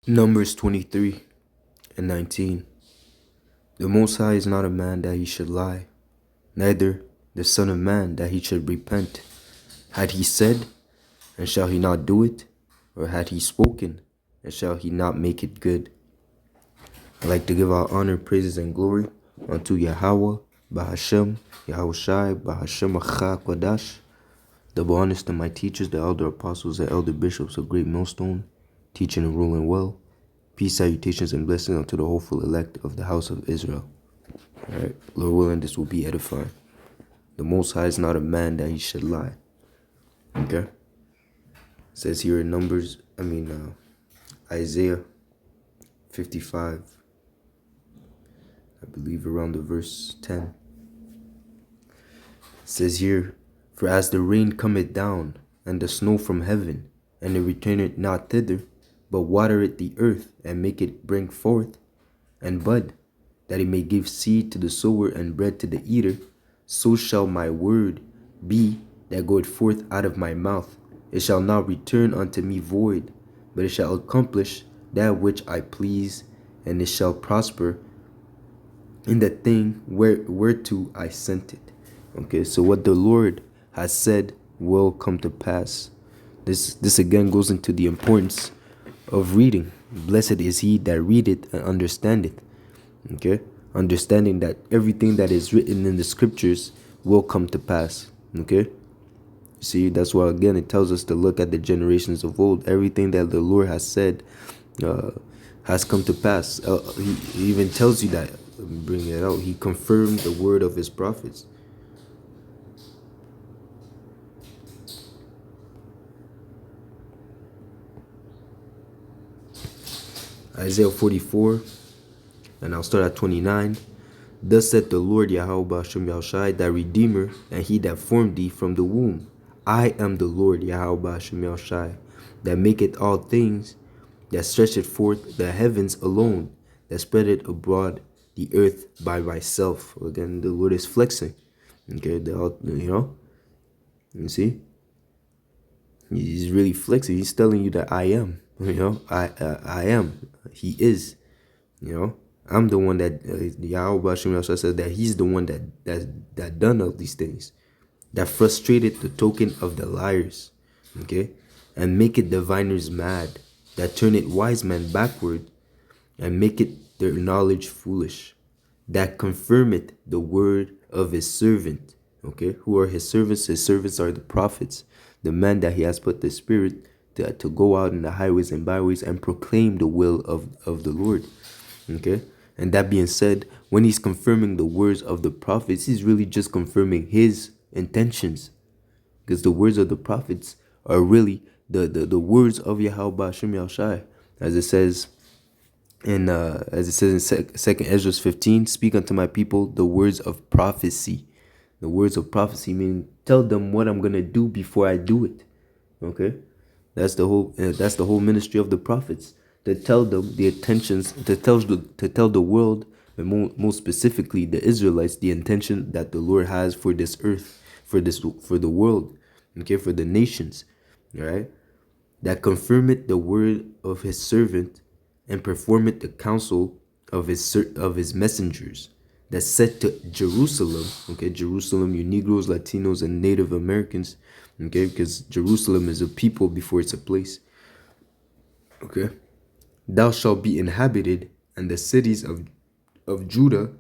Numbers 23 and 19. The Most High is not a man that he should lie, neither the Son of Man that he should repent. Had he said, and shall he not do it? Or had he spoken, and shall he not make it good? I like to give our honor, praises, and glory unto Yahweh, Bahashem, Yahushai, Bahashem Achak Wadash. Double honors to my teachers, the elder apostles, and elder bishops of Great Millstone, teaching and ruling well. Peace, salutations, and blessings unto the hopeful elect of the house of Israel. Alright, Lord willing, this will be edifying. The Most High is not a man that he should lie. Okay? It says here in Isaiah 55, I believe around the verse 10. It says here, for as the rain cometh down, and the snow from heaven, and it returneth not thither, but watereth the earth, and make it bring forth and bud, that it may give seed to the sower and bread to the eater, so shall my word be that goeth forth out of my mouth. It shall not return unto me void, but it shall accomplish that which I please, and it shall prosper in the thing whereto I sent it. Okay, so what the Lord has said will come to pass. This again goes into the importance of reading. Blessed is he that readeth and understandeth. Okay, understanding that everything that is written in the scriptures will come to pass. Okay, see, that's why again it tells us to look at the generations of old. Everything that the Lord has said has come to pass. He even tells you that. Let me bring it out. He confirmed the word of his prophets. Isaiah 44, and I'll start at 29. Thus saith the Lord Yahweh Hashem Yahushai, thy Redeemer, and he that formed thee from the womb. I am the Lord Yahweh Hashem Yahushai, that maketh all things, that stretcheth forth the heavens alone, that spreadeth abroad the earth by myself. Again, the Lord is flexing. Okay, you see? He's really flexing. He's telling you that I am. I am. He is. I'm the one that Yahweh Hashem says that he's the one that done all these things, that frustrated the token of the liars, okay, and make it diviners mad, that turn it wise men backward, and make it their knowledge foolish, that confirmeth the word of his servant. Okay, who are his servants? His servants are the prophets, the men that he has put the spirit to go out in the highways and byways and proclaim the will of the Lord. Okay, and that being said, when he's confirming the words of the prophets, he's really just confirming his intentions, because the words of the prophets are really the words of Yahweh Hashem Yahushai, as it says in Second Ezra 15. Speak unto my people the words of prophecy. The words of prophecy meaning tell them what I'm gonna do before I do it. Okay, that's the whole ministry of the prophets, to tell them the intentions, to tell the world, and most specifically the Israelites, the intention that the Lord has for this earth, for the world, okay, for the nations. All right, that confirmeth the word of his servant, and performeth the counsel of his messengers, that said to Jerusalem. Okay, Jerusalem, you Negroes, Latinos, and Native Americans. Okay, because Jerusalem is a people before it's a place. Okay, thou shalt be inhabited, and the cities of Judah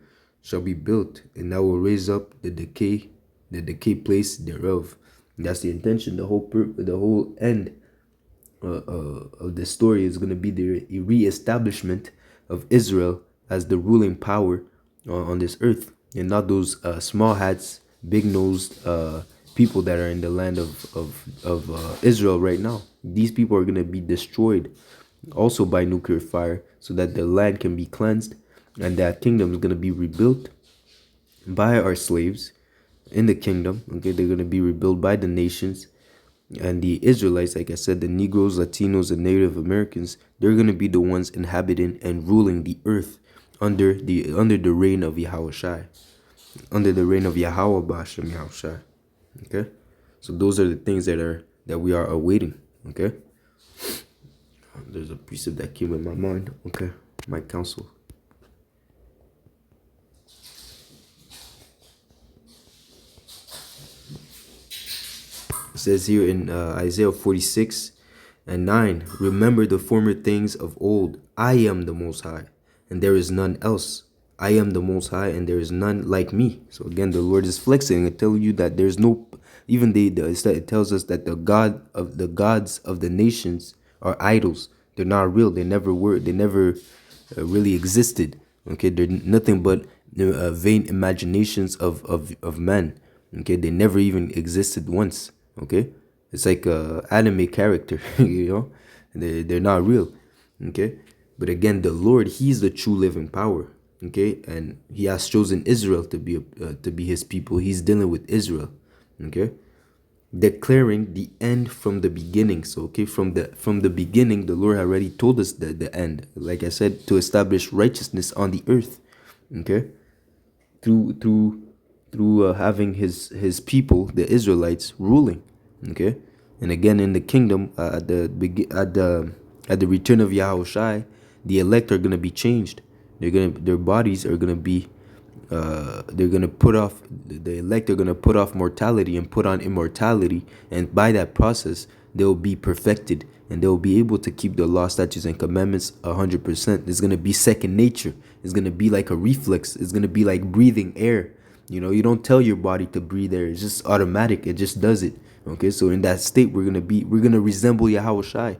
shall be built, and I will raise up the decay place thereof. And that's the intention. The whole end of the story is going to be the re-establishment of Israel as the ruling power on this earth, and not those small hats, big-nosed people that are in the land of Israel right now. These people are going to be destroyed also by nuclear fire, so that the land can be cleansed, and that kingdom is going to be rebuilt by our slaves in the kingdom. Okay, they're going to be rebuilt by the nations, and the Israelites, like I said, the Negroes, Latinos, and Native Americans, they're going to be the ones inhabiting and ruling the earth under the reign of Yahushai, under the reign of Yahweh Bashem Yahushai. Okay, so those are the things that we are awaiting. Okay, There's a precept that came in my mind. Okay, my counsel. It says here in Isaiah 46 and 9, remember the former things of old. I am the Most High, and there is none else. I am the Most High, and there is none like me. So again, the Lord is flexing and telling you that there's no, even it tells us that the gods of the nations are idols. They're not real. They never were. They never really existed. Okay, they're nothing but vain imaginations of men. Okay, they never even existed once. Okay, it's like a anime character. You know, they're not real. Okay, but again, the Lord, He's the true living power. Okay, and He has chosen Israel to be His people. He's dealing with Israel. Okay, declaring the end from the beginning. So okay, from the beginning, the Lord already told us the end. Like I said, to establish righteousness on the earth. Okay, through through through having his people, the Israelites, ruling. Okay, and again in the kingdom, at the return of Yahushai, the elect are gonna be changed. Their bodies are gonna be they're gonna put off the elect are gonna put off mortality and put on immortality, and by that process they'll be perfected and they'll be able to keep the law, statutes, and commandments 100%. It's gonna be second nature. It's gonna be like a reflex. It's gonna be like breathing air. You know, you don't tell your body to breathe air. It's just automatic. It just does it. Okay, so in that state, we're gonna resemble Yahweh Shai.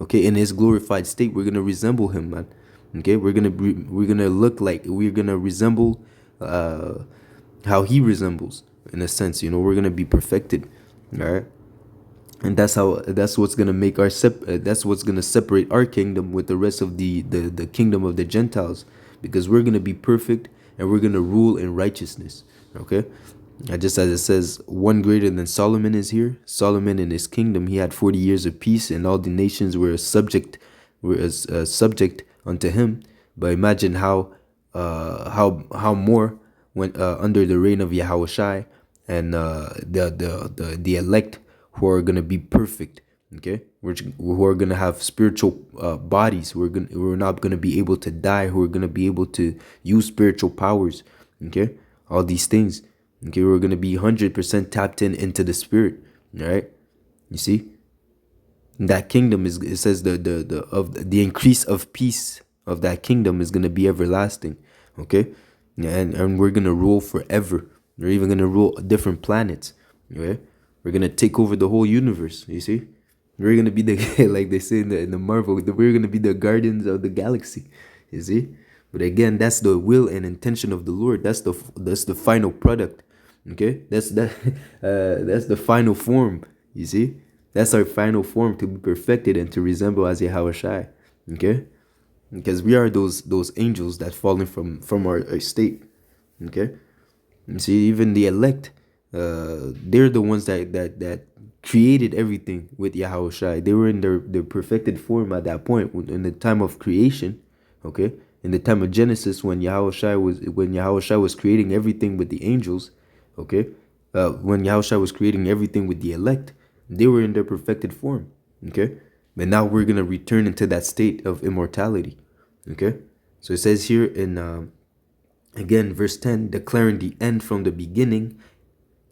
Okay, in His glorified state, we're gonna resemble Him, man. Okay, we're gonna look like, we're gonna resemble uh how He resembles, in a sense. You know, we're gonna be perfected. All right, and that's what's gonna make that's what's gonna separate our kingdom with the rest of the kingdom of the Gentiles, because we're gonna be perfect and we're gonna rule in righteousness. Okay, just as it says, one greater than Solomon is here. Solomon in his kingdom, he had 40 years of peace, and all the nations were subject unto him. But imagine how more when under the reign of Yahushai, and the elect who are gonna be perfect. Okay, who are gonna have spiritual bodies, who are not gonna be able to die, who are gonna be able to use spiritual powers. Okay, all these things. Okay, we're gonna be 100% tapped into the spirit. All right, you see, that kingdom is, it says the increase of peace of that kingdom is gonna be everlasting. Okay, and we're gonna rule forever. We're even gonna rule different planets. Okay, we're gonna take over the whole universe. You see, we're gonna be the like they say in the Marvel, we're gonna be the guardians of the galaxy. You see, but again, that's the will and intention of the Lord. That's the final product. Okay, that's the final form. You see, that's our final form, to be perfected and to resemble as Yahweh Shai. Okay, because we are those angels that fallen from our state. Okay, you see, even the elect, they're the ones that created everything with Yahweh Shai. They were in their perfected form at that point in the time of creation. Okay, in the time of Genesis, when Yahweh Shai was creating everything with the angels. Okay, when Yahushua was creating everything with the elect, they were in their perfected form. Okay, but now we're gonna return into that state of immortality. Okay, so it says here in again verse 10, declaring the end from the beginning,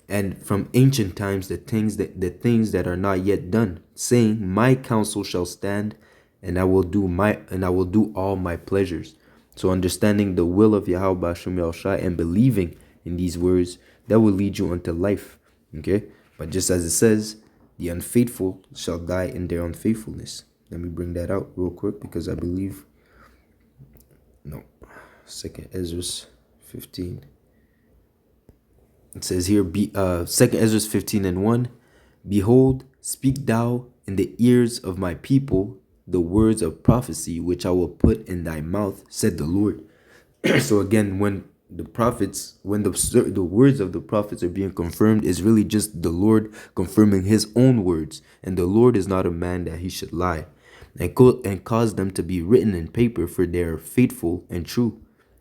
and from ancient times the things that are not yet done, saying, my counsel shall stand, and I will do all my pleasures. So understanding the will of Yahweh Bashim Yahushua and believing in these words, that will lead you unto life. Okay, but just as it says, the unfaithful shall die in their unfaithfulness. Let me bring that out real quick, because I believe, no, second Ezra 15. It says here, second Ezra 15 and 1, behold, speak thou in the ears of my people the words of prophecy which I will put in thy mouth, said the Lord. So again, when the words of the prophets are being confirmed, is really just the Lord confirming His own words, and the Lord is not a man that He should lie, and cause them to be written in paper, for they are faithful and true.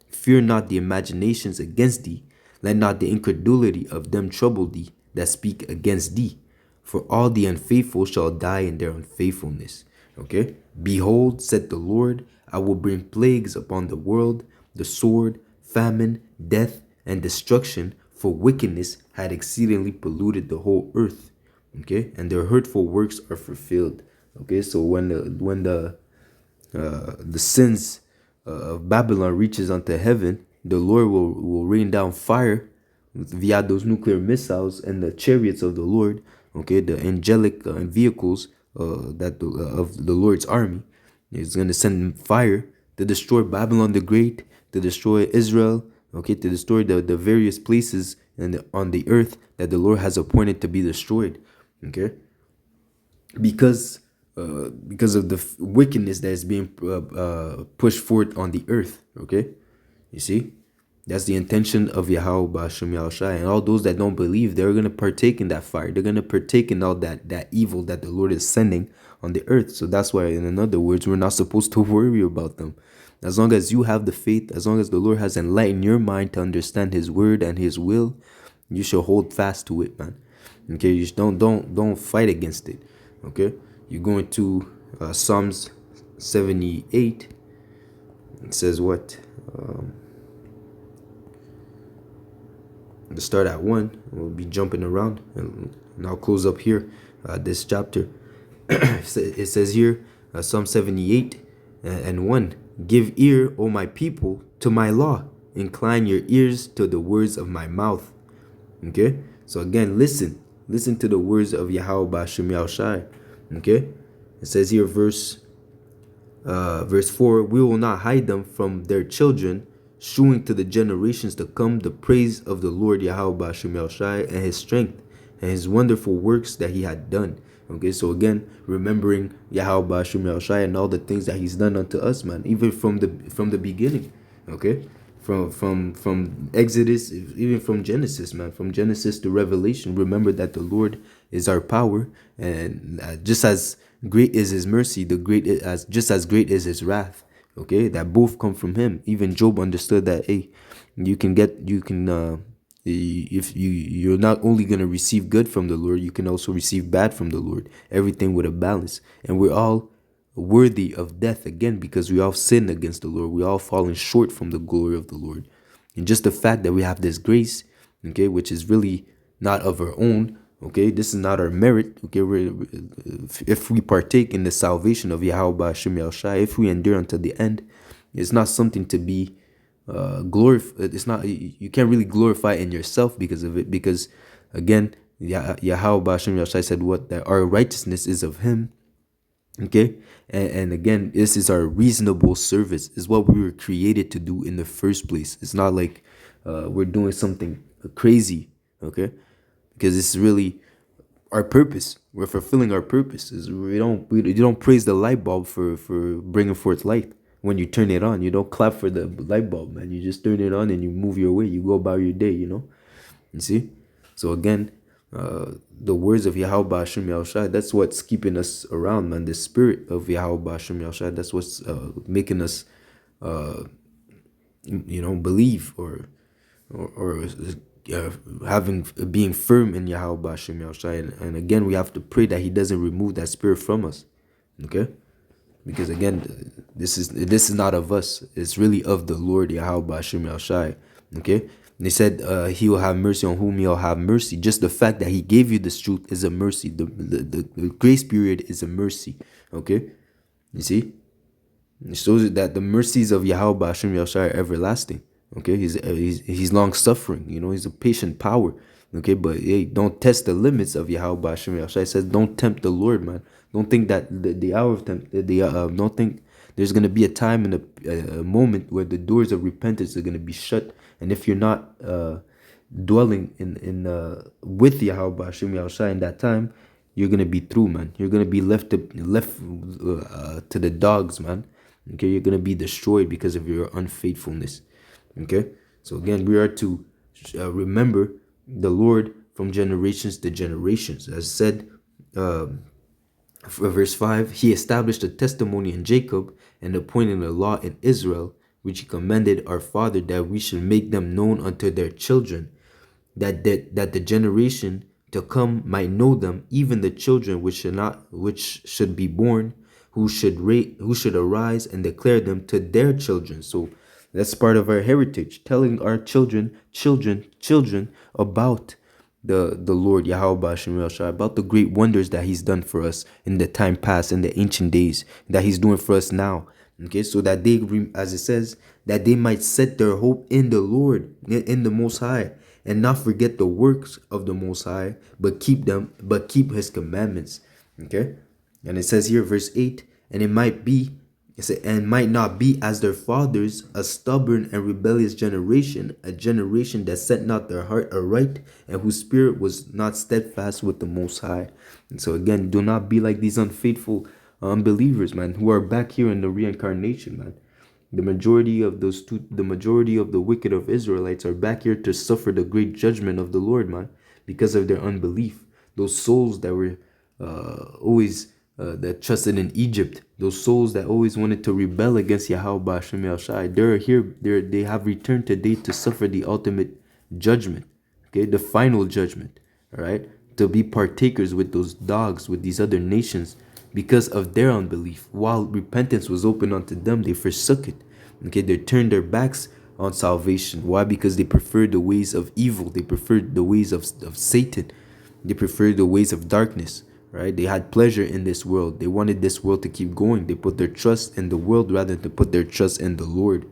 Fear not the imaginations against thee, let not the incredulity of them trouble thee that speak against thee, for all the unfaithful shall die in their unfaithfulness. Okay. Behold, said the Lord, I will bring plagues upon the world, the sword, famine, death, and destruction, for wickedness had exceedingly polluted the whole earth. Okay, and their hurtful works are fulfilled. Okay, so when the sins of Babylon reaches unto heaven, the Lord will rain down fire via those nuclear missiles and the chariots of the Lord, okay, the angelic vehicles of the Lord's army. He's going to send fire to destroy Babylon the Great, to destroy Israel, okay, to destroy the various places on the earth that the Lord has appointed to be destroyed, okay, because of the wickedness that is being pushed forth on the earth. Okay, you see, that's the intention of Yahweh Ba'Shem Yahushai, and all those that don't believe, they're gonna partake in that fire. They're gonna partake in all that evil that the Lord is sending on the earth. So that's why, in other words, we're not supposed to worry about them. As long as you have the faith, as long as the Lord has enlightened your mind to understand His word and His will, you should hold fast to it, man. Okay, you just don't fight against it. Okay, you're going to Psalms 78. It says what? To start at 1, we'll be jumping around, and I'll close up here this chapter. It says here, Psalm 78 and 1, give ear, O my people, to my law, incline your ears to the words of my mouth. Okay, so again, listen to the words of Yahweh Ba'Shem Yahushai. Okay, it says here, verse 4, we will not hide them from their children, shewing to the generations to come the praise of the Lord Yahweh Ba'Shem Yahushai and His strength and His wonderful works that He had done. Okay, so again, remembering Yahweh Ba'Shem Yahushai and all the things that He's done unto us, man, even from the beginning. Okay, from Exodus, even from Genesis, man, from Genesis to Revelation. Remember that the Lord is our power, and just as great is His mercy, just as great is His wrath. Okay, that both come from Him. Even Job understood that. Hey, if you're not only gonna receive good from the Lord, you can also receive bad from the Lord. Everything with a balance, and we're all worthy of death again because we all sinned against the Lord. We all fallen short from the glory of the Lord. And just the fact that we have this grace, okay, which is really not of our own, okay, this is not our merit, okay, if we partake in the salvation of Yahweh Ba'Shem Yahushai, if we endure until the end, it's not something to be glorified. It's not, you can't really glorify in yourself because of it, because again, Yahweh Ba'Shem Yahushai said what, that our righteousness is of Him. Okay, and again, this is our reasonable service, is what we were created to do in the first place. It's not like we're doing something crazy, okay, because this is really our purpose. We're fulfilling our purpose. You don't praise the light bulb for bringing forth light. When you turn it on, you don't clap for the light bulb, man. You just turn it on and you move your way, you go about your day, you see. So again, the words of Yahweh Ba'Shem Yahushai, that's what's keeping us around, man. The spirit of Yahweh Ba'Shem Yahushai, that's what's making us believe or being firm in Yahweh Ba'Shem Yahushai. And again, we have to pray that He doesn't remove that spirit from us. Okay, because again, this is not of us. It's really of the Lord Yahweh Ba'Shem Yahushai. Okay, they said He will have mercy on whom He'll have mercy. Just the fact that He gave you this truth is a mercy. The grace period is a mercy. Okay, you see, it shows that the mercies of Yahweh Ba'Shem Yahushai are everlasting. Okay, he's long suffering. He's a patient power. Okay, but hey, don't test the limits of Yahweh Ba'Shem Yahushai. Says don't tempt the Lord, man. Don't think that the hour of don't think there's gonna be a time and a moment where the doors of repentance are gonna be shut, and if you're not dwelling in with Yahweh Ba'Shem Yahushai in that time, you're gonna be through, man. You're gonna be left to the dogs, man. Okay, you're gonna be destroyed because of your unfaithfulness. Okay, so again, we are to remember the Lord from generations to generations. As said, verse 5, He established a testimony in Jacob and appointed a law in Israel, which He commanded our father, that we should make them known unto their children, that the generation to come might know them, even the children which should be born, who should arise and declare them to their children. So that's part of our heritage, telling our children about the Lord Yahweh Shem Shai, about the great wonders that He's done for us in the time past, in the ancient days, that He's doing for us now. Okay, so that they, as it says, that they might set their hope in the Lord, in the Most High, and not forget the works of the Most High, but keep His commandments. Okay, and it says here, verse 8, and it might be, and might not be as their fathers, a stubborn and rebellious generation, a generation that set not their heart aright, and whose spirit was not steadfast with the Most High. And so again, do not be like these unfaithful unbelievers, man, who are back here in the reincarnation, man. The majority of the wicked of Israelites are back here to suffer the great judgment of the Lord, man, because of their unbelief. Those souls that were always that trusted in Egypt, those souls that always wanted to rebel against Yahweh Hashem El Shai, they're here. They have returned today to suffer the ultimate judgment, okay, the final judgment. All right, to be partakers with those dogs, with these other nations, because of their unbelief. While repentance was open unto them, they forsook it. Okay, they turned their backs on salvation. Why? Because they preferred the ways of evil. They preferred the ways of Satan. They preferred the ways of darkness. Right? They had pleasure in this world. They wanted this world to keep going. They put their trust in the world rather than put their trust in the Lord.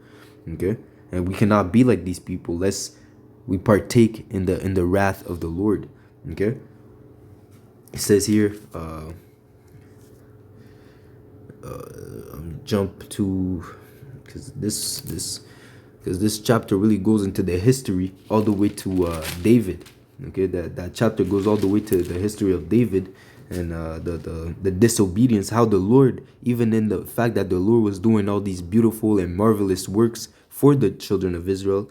Okay, and we cannot be like these people lest we partake in the wrath of the Lord. Okay, it says here. Jump to, because this chapter really goes into the history all the way to David. Okay, that chapter goes all the way to the history of David and the disobedience, how the Lord, even in the fact that the Lord was doing all these beautiful and marvelous works for the children of Israel,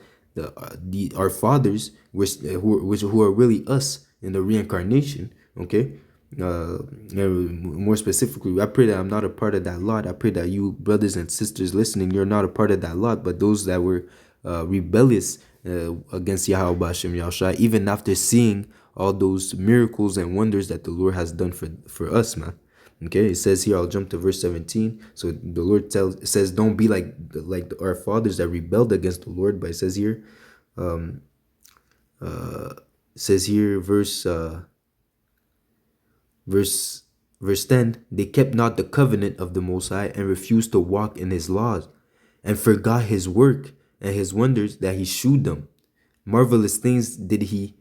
our fathers, who are really us in the reincarnation. Okay, more specifically, I pray that I'm not a part of that lot. I pray that you brothers and sisters listening, you're not a part of that lot, but those that were rebellious against Yahweh Hashem Yahushua, even after seeing all those miracles and wonders that the Lord has done for us, man. Okay, it says here, I'll jump to verse 17. So the Lord says, don't be like our fathers that rebelled against the Lord. But it says here, verse 10, they kept not the covenant of the Most High and refused to walk in His laws, and forgot His work and His wonders that He shewed them. Marvelous things did he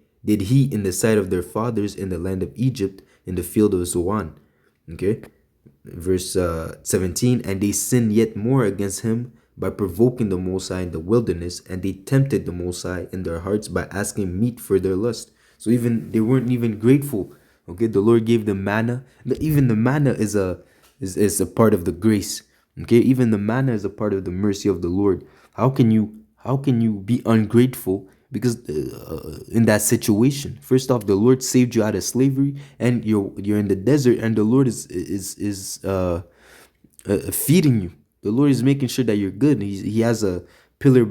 in the sight of their fathers in the land of Egypt, in the field of Zoan. Okay, verse 17, and they sinned yet more against Him by provoking the Most High in the wilderness, and they tempted the Most High in their hearts by asking meat for their lust. So even they weren't even grateful. Okay, the Lord gave them manna. Even the manna is a part of the grace. Okay, even the manna is a part of the mercy of the Lord. How can you be ungrateful? Because in that situation, first off, the Lord saved you out of slavery, and you're in the desert, and the Lord is feeding you. The Lord is making sure that you're good. He has a pillar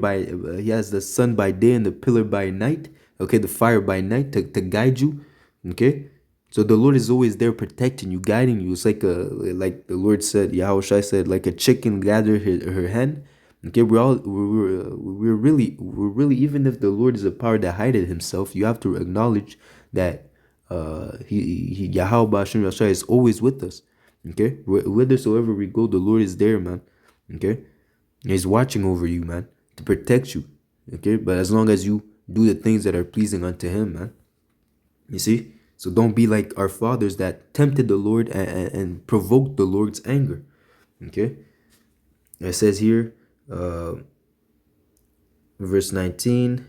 he has the sun by day and the pillar by night. Okay, the fire by night to guide you. Okay, so the Lord is always there protecting you, guiding you. It's like like the Lord said, Yahushua said, like a chicken gather her hen. Okay, we're really, even if the Lord is a power that hideth Himself, you have to acknowledge that Yahweh Hashem Yahshua is always with us. Okay, whithersoever we go, the Lord is there, man. Okay, He's watching over you, man, to protect you. Okay, but as long as you do the things that are pleasing unto Him, man. You see, so don't be like our fathers that tempted the Lord and provoked the Lord's anger. Okay, it says here, verse 19,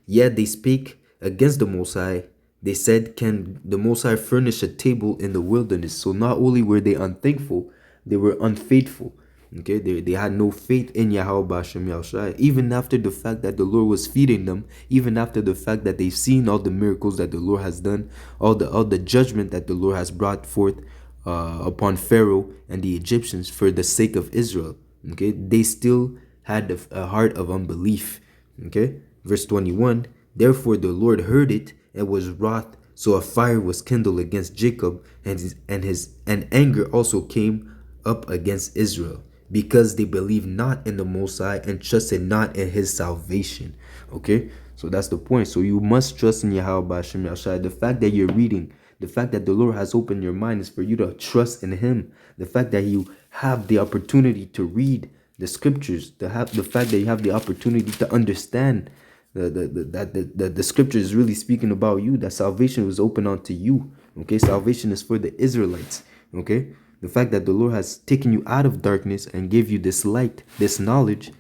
yet they speak against the Most High. They said, can the Most High furnish a table in the wilderness? So not only were they unthankful, they were unfaithful. Okay, they had no faith in Yahweh Hashem Yahushua. Even after the fact that the Lord was feeding them, even after the fact that they've seen all the miracles that the Lord has done, all the judgment that the Lord has brought forth upon Pharaoh and the Egyptians for the sake of Israel. Okay, they still had a heart of unbelief. Okay, verse 21, therefore the Lord heard it and was wroth, so a fire was kindled against Jacob, and anger also came up against Israel, because they believed not in the Most High and trusted not in his salvation. Okay, so that's the point. So you must trust in Yahweh Hashem Yahshai. The fact that you're reading, the fact that the Lord has opened your mind is for you to trust in him. The fact that you have the opportunity to read the scriptures, the fact that you have the opportunity to understand the scripture is really speaking about you, that salvation was open unto you. Okay, salvation is for the Israelites. Okay, the fact that the Lord has taken you out of darkness and gave you this light, this knowledge.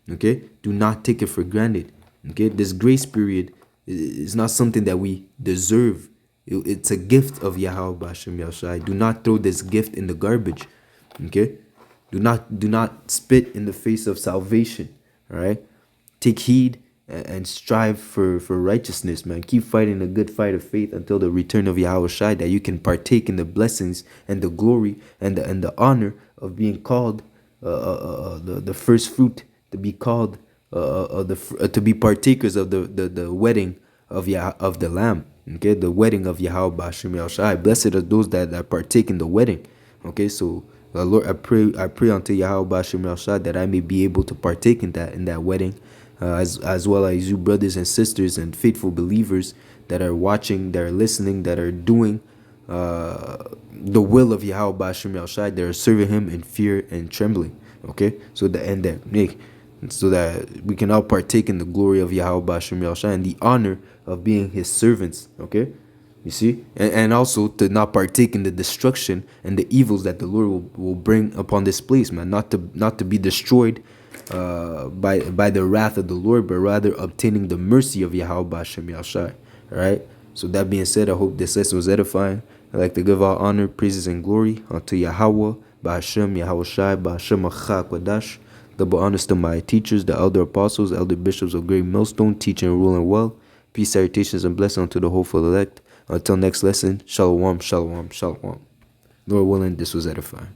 Okay, do not take it for granted. Okay, this grace period is not something that we deserve. It's a gift of Yahweh Bashem Yahshai. Do not throw this gift in the garbage. Okay, do not spit in the face of salvation. All right, take heed and strive for righteousness, man. Keep fighting a good fight of faith until the return of Yahweh Shai, that you can partake in the blessings and the glory and the honor of being called the first fruit, to be called to be partakers of the wedding of of the Lamb. Okay, the wedding of Yahweh Bashim Yahushai. Blessed are those that partake in the wedding. Okay, so Lord, I pray unto Yahweh Bashim Yahushai that I may be able to partake in that wedding, as well as you brothers and sisters and faithful believers that are watching, that are listening, that are doing the will of Yahweh Bashim Yahushai. They are serving Him in fear and trembling. Okay, so so that we can all partake in the glory of Yahweh Bashim Yahushai and the honor of being His servants. Okay, you see, and also to not partake in the destruction and the evils that the Lord will bring upon this place, man. Not to be destroyed by the wrath of the Lord, but rather obtaining the mercy of Yahweh Bashim Yahushai. All right. So that being said, I hope this lesson was edifying. I'd like to give all honor, praises, and glory unto Yahweh, Ba'ashem, Yahweh Shai, Ba'ashem Achak Wadash. Double honors to my teachers, the elder apostles, elder bishops of Great Millstone, teaching and ruling well. Peace, salutations, and blessing unto the hopeful elect. Until next lesson, shalom, shalom, shalom. Lord willing, this was edifying.